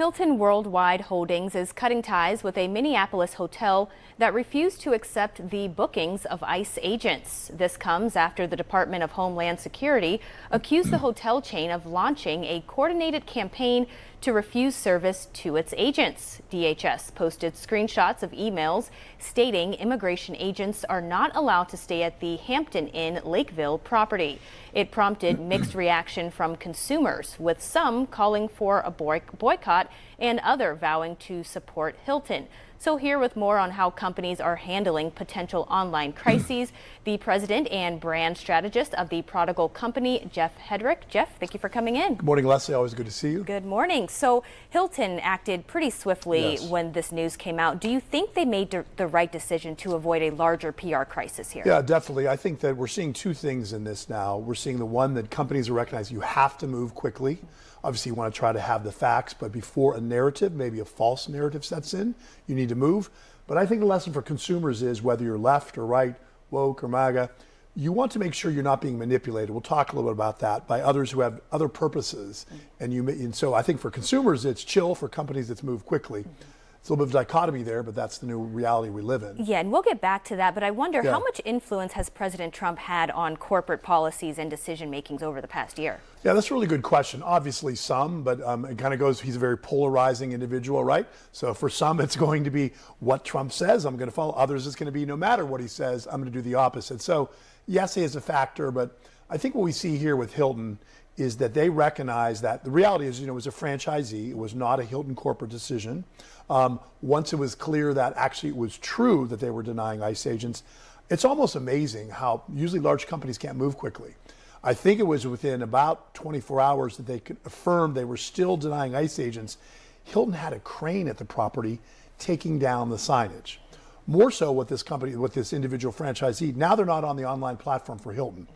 Hilton Worldwide Holdings is cutting ties with a Minneapolis hotel that refused to accept the bookings of ICE agents. This comes after the Department of Homeland Security accused the hotel chain of launching a coordinated campaign to refuse service to its agents. DHS posted screenshots of emails stating immigration agents are not allowed to stay at the Hampton Inn Lakeville property. It prompted mixed reaction from consumers, with some calling for a boycott and other vowing to support Hilton. So here with more on how companies are handling potential online crises, the president and brand strategist of the Prodigal Company, Jeff Hedrick. Jeff, thank you for coming in. Good morning, Leslie. Always good to see you. Good morning. So Hilton acted pretty swiftly when this news came out. Do you think they made the right decision to avoid a larger PR crisis here? Yeah, definitely. I think that we're seeing two things in this now. We're seeing the one that companies are recognizing you have to move quickly. Obviously, you want to try to have the facts, but before a narrative, maybe a false narrative sets in, you need to move. But I think the lesson for consumers is whether you're left or right, woke or MAGA, you want to make sure you're not being manipulated. We'll talk a little bit about that by others who have other purposes. And so I think for consumers, it's chill. For companies, it's move quickly. It's a little bit of dichotomy there, but that's the new reality we live in. Yeah, and we'll get back to that, but I wonder how much influence has President Trump had on corporate policies and decision makings over the past year? Yeah, that's a really good question. Obviously some, but it kind of goes, he's a very polarizing individual, right? So for some, it's going to be what Trump says, I'm going to follow. Others, it's going to be no matter what he says, I'm going to do the opposite. So yes, he is a factor, but I think what we see here with Hilton is that they recognize that the reality is, it was a franchisee. It was not a Hilton corporate decision. Once it was clear that actually it was true that they were denying ICE agents, it's almost amazing how usually large companies can't move quickly. I think it was within about 24 hours that they could affirm they were still denying ICE agents. Hilton had a crane at the property taking down the signage. More so with this company, with this individual franchisee, now they're not on the online platform for Hilton.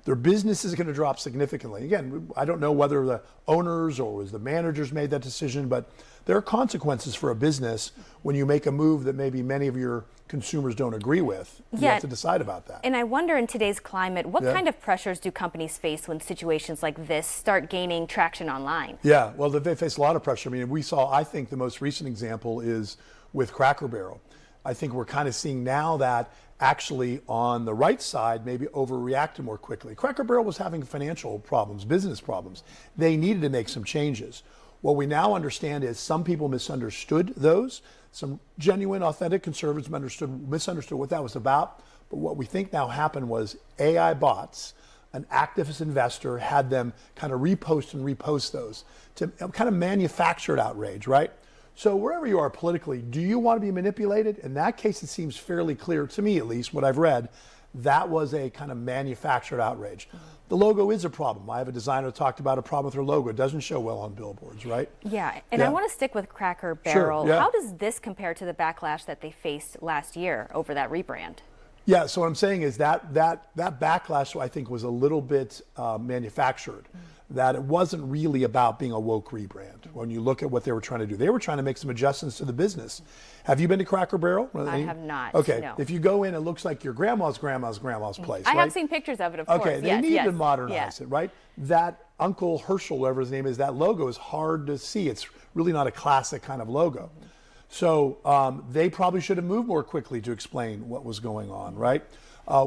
Their business is going to drop significantly. Again, I don't know whether the owners or was the managers made that decision, but there are consequences for a business when you make a move that maybe many of your consumers don't agree with. You have to decide about that. And I wonder in today's climate, what kind of pressures do companies face when situations like this start gaining traction online? Yeah, well, they face a lot of pressure. I mean, I think the most recent example is with Cracker Barrel. I think we're kind of seeing now that actually on the right side maybe overreacted more quickly. Cracker Barrel was having financial problems, business problems. They needed to make some changes. What we now understand is some people misunderstood those. Some genuine, authentic conservatives misunderstood what that was about. But what we think now happened was AI bots, an activist investor had them kind of repost those to kind of manufactured outrage, right? So wherever you are politically, do you want to be manipulated? In that case, it seems fairly clear, to me at least, what I've read, that was a kind of manufactured outrage. The logo is a problem. I have a designer who talked about a problem with her logo. It doesn't show well on billboards, right? Yeah, and I want to stick with Cracker Barrel. How does this compare to the backlash that they faced last year over that rebrand? Yeah, so what I'm saying is that backlash, I think, was a little bit manufactured. That it wasn't really about being a woke rebrand. When you look at what they were trying to do, they were trying to make some adjustments to the business. Have you been to Cracker Barrel? I have not. Okay, no. If you go in, it looks like your grandma's place. I have seen pictures of it, of course. Okay, they need to modernize it, right? That Uncle Herschel, whatever his name is, that logo is hard to see. It's really not a classic kind of logo. So they probably should have moved more quickly to explain what was going on, right?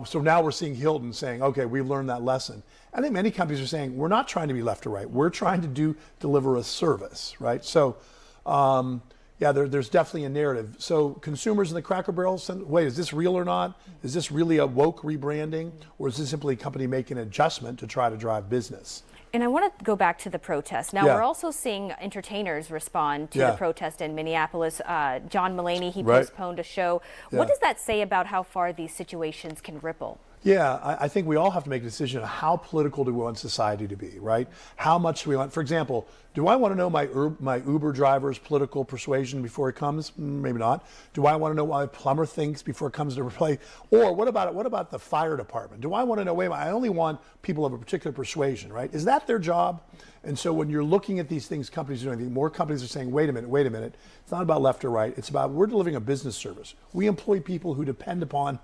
So now we're seeing Hilton saying, okay, we've learned that lesson. I think many companies are saying, we're not trying to be left or right. We're trying to deliver a service, right? So, yeah, there's definitely a narrative. So consumers in the Cracker Barrel, wait, is this real or not? Is this really a woke rebranding? Or is this simply a company making an adjustment to try to drive business? And I want to go back to the protest. Now, we're also seeing entertainers respond to the protest in Minneapolis. John Mulaney, he postponed a show. What does that say about how far these situations can ripple? Yeah, I think we all have to make a decision on how political do we want society to be, right? How much do we want? For example, do I want to know my Uber driver's political persuasion before it comes? Maybe not. Do I want to know what my plumber thinks before it comes to play? Or what about the fire department? Do I want to know, wait a minute, I only want people of a particular persuasion, right? Is that their job? And so when you're looking at these things companies are doing, more companies are saying, wait a minute. It's not about left or right. It's about we're delivering a business service. We employ people who depend upon,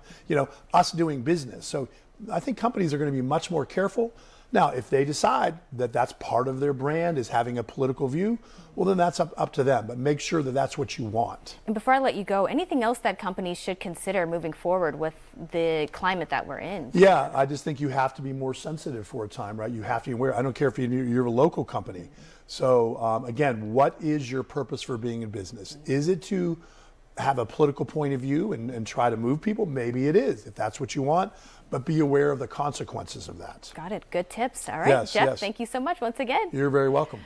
us doing business. So I think companies are going to be much more careful. Now, if they decide that that's part of their brand is having a political view, well, then that's up to them. But make sure that that's what you want. And before I let you go, anything else that companies should consider moving forward with the climate that we're in? Yeah, I just think you have to be more sensitive for a time, right? You have to be aware. I don't care if you're a local company. So again, what is your purpose for being in business? Is it to have a political point of view and try to move people? Maybe it is, if that's what you want, but be aware of the consequences of that. Got it. Good tips. All right, Yes, Jeff, yes. thank you so much once again. You're very welcome.